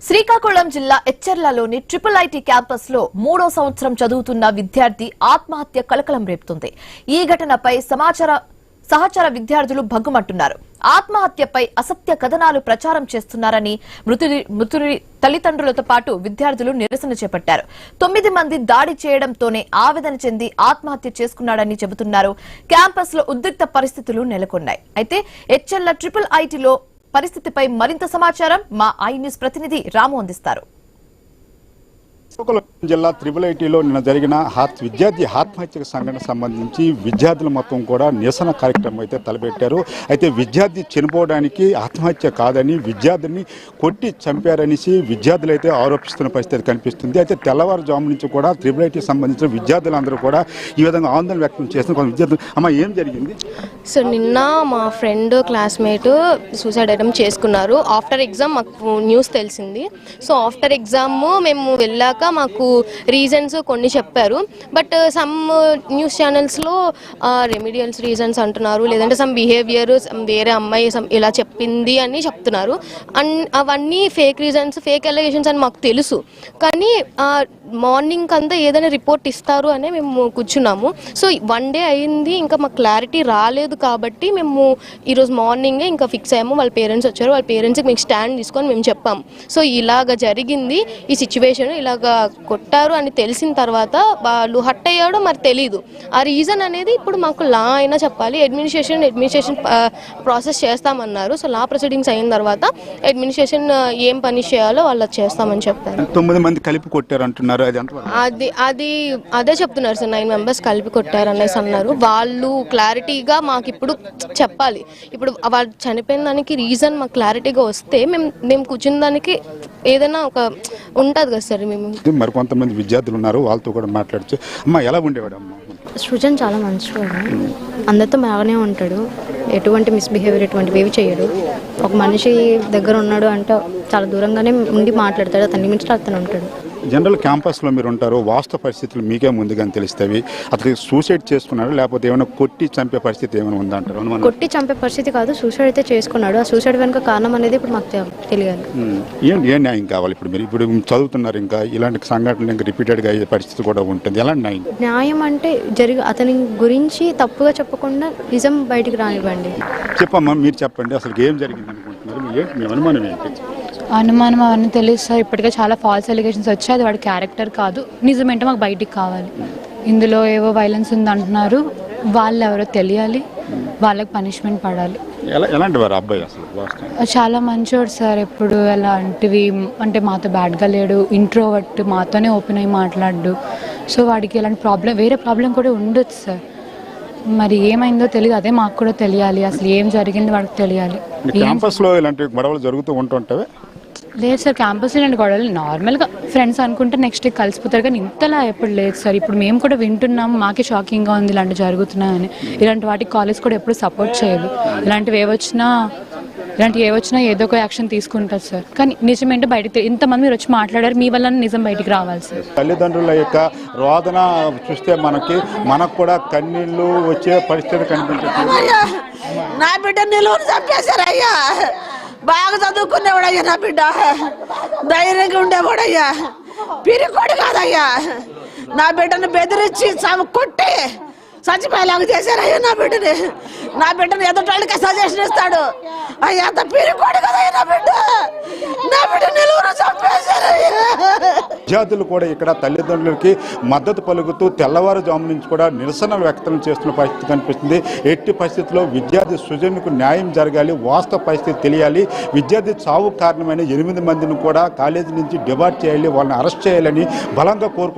శ్రీకాకుళం జిల్లా ఎచ్చెర్లలోని triple IT campus లో 3వ సంవత్సరం చదువుతున్న విద్యార్థి ఆత్మహత్య కలకలం రేపుతుంది. ఈ ఘటనపై సహచర విద్యార్థులు భగ్గుమంటున్నారు. ఆత్మహత్యపై అసత్య కథనాలు ప్రచారం చేస్తున్నారని మృతుడి తల్లిదండ్రులతో పాటు విద్యార్థులు నిరసన చేపట్టారు. 9 మంది దాడి చేయడంతోనే ఆవేదన చెంది ఆత్మహత్య చేసుకున్నాడని చెబుతున్నారు. క్యాంపస్ లో ఉద్రిక్త పరిస్థితులు నెలకొన్నాయి. అయితే ఎచ్చెర్ల ట్రిపుల్ ఐటీలో పరిస్థితిపై మరింత సమాచారం మా ఐ న్యూస్ ప్రతినిధి రాము అందిస్తారు. శ్రీకాకుళం జిల్లా త్రిపుల్ ఐటీలో నిన్న జరిగిన విద్యార్థి ఆత్మహత్యకు సంఘటనకు సంబంధించి విద్యార్థులు మొత్తం కూడా నిరసన కార్యక్రమం అయితే తలపెట్టారు. అయితే విద్యార్థి చనిపోవడానికి ఆత్మహత్య కాదని విద్యార్థిని కొట్టి చంపారనేసి విద్యార్థులు అయితే ఆరోపిస్తున్న పరిస్థితి కనిపిస్తుంది. అయితే తెల్లవారుజాము నుంచి కూడా త్రిపుల్ ఐటీకి సంబంధించిన విద్యార్థులందరూ కూడా ఈ విధంగా ఆందోళన వ్యక్తం చేస్తున్న కొంత విద్యార్థులు అమ్మ ఏం జరిగింది? సో నిన్న మా ఫ్రెండ్ క్లాస్మేట్ సూసైడ్ అటెంప్ట్ చేసుకున్నారు. ఆఫ్టర్ ఎగ్జామ్ మాకు న్యూస్ తెలిసింది. సో ఆఫ్టర్ ఎగ్జామ్ మేము వెళ్ళాక మాకు రీజన్స్ కొన్ని చెప్పారు. బట్ సమ్ న్యూస్ ఛానల్స్లో రెమిడియల్స్ రీజన్స్ అంటున్నారు, లేదంటే సమ్ బిహేవియర్ వేరే అమ్మాయి ఇలా చెప్పింది అని చెప్తున్నారు. అవన్నీ ఫేక్ రీజన్స్, ఫేక్ అలిగేషన్స్ అని మాకు తెలుసు. కానీ మార్నింగ్ అంతా ఏదైనా రిపోర్ట్ ఇస్తారు అనే మేము కూర్చున్నాము. సో 1 డే అయింది, ఇంకా మాకు క్లారిటీ రాలేదు. కాబట్టి మేము ఈరోజు మార్నింగే ఇంకా ఫిక్స్ అయ్యాము. వాళ్ళ పేరెంట్స్ వచ్చారు. వాళ్ళ పేరెంట్స్కి మీకు స్టాండ్ తీసుకొని మేము చెప్పాము. సో ఇలాగ జరిగింది, ఈ సిచ్యువేషన్ ఇలాగ కొట్టారు అని తెలిసిన తర్వాత వాళ్ళు హట్ అయ్యాడో మరి తెలీదు. ఆ రీజన్ అనేది ఇప్పుడు మాకు లా అయినా చెప్పాలి. అడ్మినిస్ట్రేషన్ ప్రాసెస్ చేస్తామన్నారు. సో లా ప్రొసీడింగ్స్ అయిన తర్వాత అడ్మినిస్ట్రేషన్ ఏం పని చేయాలో వాళ్ళు చేస్తామని చెప్పారు. 9 మంది కలిపి కొట్టారు అంటున్నారు. అదే చెప్తున్నారు సార్. 9 మెంబర్స్ కలిపి కొట్టారు అనేసి అన్నారు. వాళ్ళు క్లారిటీగా మాకు ఇప్పుడు చెప్పాలి. ఇప్పుడు వాళ్ళు చనిపోయిన దానికి రీజన్ మాకు క్లారిటీగా వస్తే మేము కూర్చున్న దానికి ఏదైనా ఒక ఉంటుంది కదా సార్. మేము మరి కొంతమంది విద్యార్థులు ఉన్నారు, వాళ్ళతో కూడా మాట్లాడచ్చు. అమ్మ ఎలా ఉండేవాడు? అమ్మ సృజన్ చాలా మంచివాడు, అందరితో బాగానే ఉంటాడు, ఎటువంటి మిస్బిహేవియర్ ఎటువంటివి ఏవి చేయడు. ఒక మనిషి దగ్గర ఉన్నాడు అంటే చాలా దూరంగానే ఉండి మాట్లాడతాడు, అతని మించి అతను ఉంటాడు. జనరల్ క్యాంపస్లో మీరు ఉంటారు, వాస్తవ పరిస్థితులు మీకే ముందుగానే తెలుస్తాయి. అతనికి సూసైడ్ చేసుకున్నాడు లేకపోతే ఏమైనా కొట్టి చంపే పరిస్థితి ఏమైనా ఉందంటారు? కొట్టి చంపే పరిస్థితి కాదు, సూసైడ్ అయితే చేసుకున్నాడు. ఆ సూసైడ్ వెనుక కారణం అనేది ఇప్పుడు మాకు తెలియాలి. ఏ న్యాయం కావాలి? ఇప్పుడు చదువుతున్నారు, ఇంకా ఇలాంటి సంఘటనలు ఇంకా రిపీటెడ్గా అయ్యే పరిస్థితి కూడా ఉంటుంది. ఎలాంటి న్యాయం అంటే అతని గురించి తప్పుగా చెప్పకుండా నిజం బయటికి రానివ్వండి. చెప్పమ్మా, మీరు చెప్పండి, అసలు ఏం జరిగింది అనుకుంటున్నారు? మీ అనుమానం ఏంటి? అనుమానం అవన్నీ తెలియదు సార్. ఇప్పటికే చాలా ఫాల్స్ అలిగేషన్స్ వచ్చాయి. అది వాడి క్యారెక్టర్ కాదు, నిజమేంటో మాకు బయటికి కావాలి. ఇందులో ఏవో వైలెన్స్ ఉంది అంటున్నారు, వాళ్ళు ఎవరో తెలియాలి, వాళ్ళకి పనిష్మెంట్ పడాలి. ఎలాంటి వారు అబ్బాయి? అసలు చాలా మంచోడు సార్. ఎప్పుడు ఎలాంటివి అంటే మాతో బ్యాడ్గా లేడు, ఇంట్రోవర్ట్, మాతోనే ఓపెన్ అయ్యి మాట్లాడు. సో వాడికి ఎలాంటి వేరే ప్రాబ్లం కూడా ఉండొచ్చు సార్. మరి ఏమైందో తెలియదు, అదే మాకు కూడా తెలియాలి. అసలు ఏం జరిగింది వాడికి తెలియాలి. క్యాంపస్లో ఇలాంటి గొడవలు జరుగుతూ ఉంటుంటావే? లేదు సార్, క్యాంపస్లో ఇలాంటి గొడవలు నార్మల్గా ఫ్రెండ్స్ అనుకుంటే నెక్స్ట్ డే కలిసిపోతారు, కానీ ఇంతలా ఎప్పుడు లేదు సార్. ఇప్పుడు మేము కూడా వింటున్నాము, మాకే షాకింగ్గా ఉంది ఇలాంటి జరుగుతున్నాయని. ఇలాంటి వాటికి కాలేజ్ కూడా ఎప్పుడు సపోర్ట్ చేయదు. ఇలాంటివి ఏవొచ్చినా ఏదో ఒక యాక్షన్ తీసుకుంటారు సార్. కానీ నిజమేంటో బయటకు ఇంతమంది మీరు వచ్చి మాట్లాడారు, మీ వల్ల నిజం బయటికి రావాలి సార్. తల్లిదండ్రుల యొక్క రోదన చూస్తే మనకు కూడా కన్నీళ్ళు వచ్చే పరిస్థితి కనిపించదు. నా బిడ్డ నిలువును చంపేశారయ్యా. బాగా చదువుకునేవాడయ్యా నా బిడ్డ, ధైర్యంగా ఉండేవాడయ్యా, పిరికోడు కాదయ్యా. నా బిడ్డను బెదిరించి కొట్టి చచ్చిపోయేలాగా చేశారయ్యా నా బిడ్డని ఎదుటోళ్ళకి సజెషన్ ఇస్తాడు అయ్యా. అంత పిరికోడు కదయ్యా నా బిడ్డ నిలువును చంపేశారయ్యా. విద్యార్థులు కూడా ఇక్కడ తల్లిదండ్రులకి మద్దతు పలుకుతూ తెల్లవారుజాము నుంచి కూడా నిరసన వ్యక్తం చేస్తున్న పరిస్థితి కనిపిస్తుంది. ఎట్టి పరిస్థితుల్లో విద్యార్థి సృజన్కు న్యాయం జరగాలి, వాస్తవ పరిస్థితి తెలియాలి. విద్యార్థి చావు కారణమైన 8 మందిని కూడా కాలేజీ నుంచి డిబార్ చేయాలి, వాళ్ళని అరెస్ట్ చేయాలని బలంగా కోరుకుంటున్నారు.